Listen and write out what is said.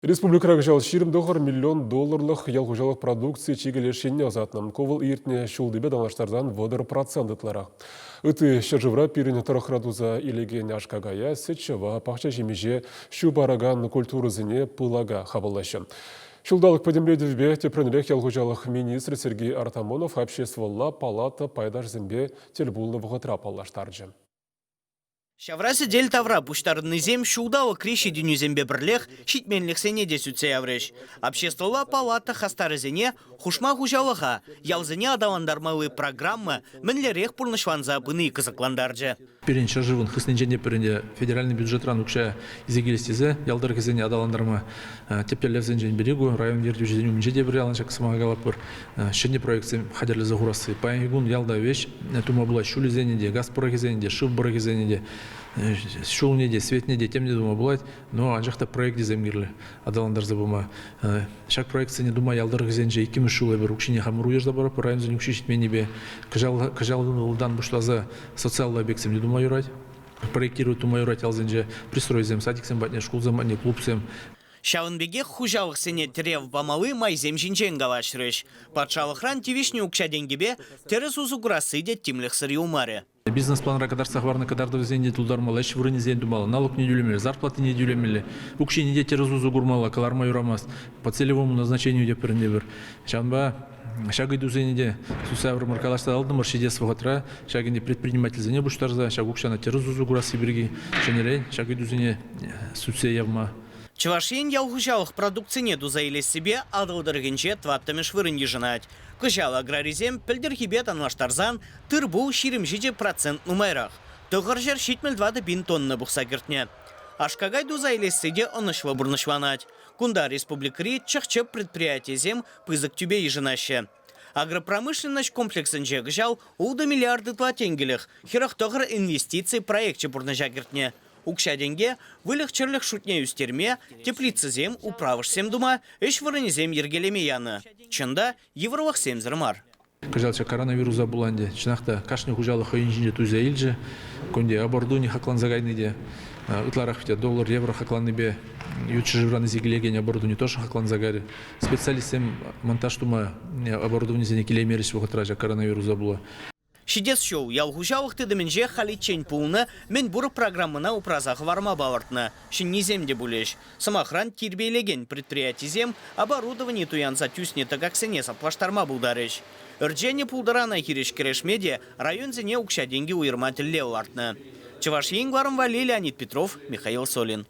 Республикаға жал $20 миллион ялғыжалық продукция чегелешіне азатынан ковыл ертіне шулдыбе данаштардан водыр проценттылары. Үті шыржывра пиріні тұрықрадуза илеген ашқағая сетшіва пақча жемеже шу бараган культурызыне пылага хабылашы. Шулдалық подемледівбе тепренілек ялғыжалық министр Сергей Артамонов обществолла палата пайдаш зімбе телбулны вғытра паллаштаржы. Шаврасы дель тавра пуштарный зем шулдава крещи дню зембе бірлех шитменлік сене десүтсе авреш. Обществола палата хастарызене хушма хужалыға, ялзыне адаландармалы программы мінлерек пурнышванза бұны кызыкландаржы. Перенча живын хысненженде перенде федеральный бюджетран укша изегелестезе ялдар кезене адаландарма тептерлевзенжен берегу район вердюжезен умжеде бір яланчак самагалап бір шенде проекция хадерлі загурасы. Паягун ялда вещь тума была шулезенеде, газпора кезенеде, шивбора кезенеде. Шулнеде, светнеде, темне дума булать, но анжақта проект деземгерлі адаландар забыма. Шак проектсене дума ялдар кезенже икимі шулай бір укшине хамыру ежда барып, районзен укшишітменебе кажалдан бұшлаза социалла бексем не дума юрать. Проектирует дума юрать алзенже пристройзем, садиксем батне, шкулзем батне, клубсем. Шавынбеге хужалық сене терев бамалы майзем жинжен галашрыш. Патшалықран тивишне укша денгебе терес узуграсы де тимлих сыры умары. Бизнес-план ракадар сахварны кадарда зенде тулдармала, эш вырыне зен думала, налог не дюлемели, зарплаты не дюлемели, укши не терес узугурмала, каларма юрамас, по целевому назначению де перендевер. Шанба шагы дузенеде сусавр маркалашта алды маршиде свогатра, шагынде предприниматель зене буштарза, шагукшана терес узугурасы бирги, шенерей шагы дузене сусе явма. Чувашин ялгужалық продукцияне дузайлес себе адылдыргенче тваттамеш вырынде жынать. Кыжал аграризем пілдерхебе танлаштарзан тырбу ширимжиде процент нумайрақ. Тұғыр жер шитмел 20 бин тонны бұқса кертне. Ашкагай дузайлес седе онышва бұрнышванать. Кунда республикари чахчып предприятиезем пызык тюбе ежынаще. Агропромышленность комплексенже гжал улда миллиарды тенгелих. Хирах тұғыр инвестиции проекте бұрныжа кертне. Укша денге вылых черлых шутне үстерме, теплицы зем управыш сем дума, эш вырынезем ергелеме яны. Чында евровах сем зырмар. Кажалча коронавируса буланде, чынақта кашны хужалы хойынжинде туза илже, конде оборудование хакланзагайны де, ытларах $, евро хакланны бе, ютши живраны зигелеген оборудование тоже хакланзагари. Специалистем монтаж тума оборудование зене келемерис вғытража коронавируса була. Шидес шоу ялгужалық тедіменже халичен пулны мен бұры программына упразағы варма бавартны. Шиннеземде бұлеш. Самахран тирбейлеген предприятизем оборудование туянса тюсне тагаксене саплаштарма бұлдарыш. Үрджене пулдарана хиреш керешмеде район зене укша деньги уйырма тілле олартны. Чуваш Енгварым Вали, Леонид Петров, Михаил Солин.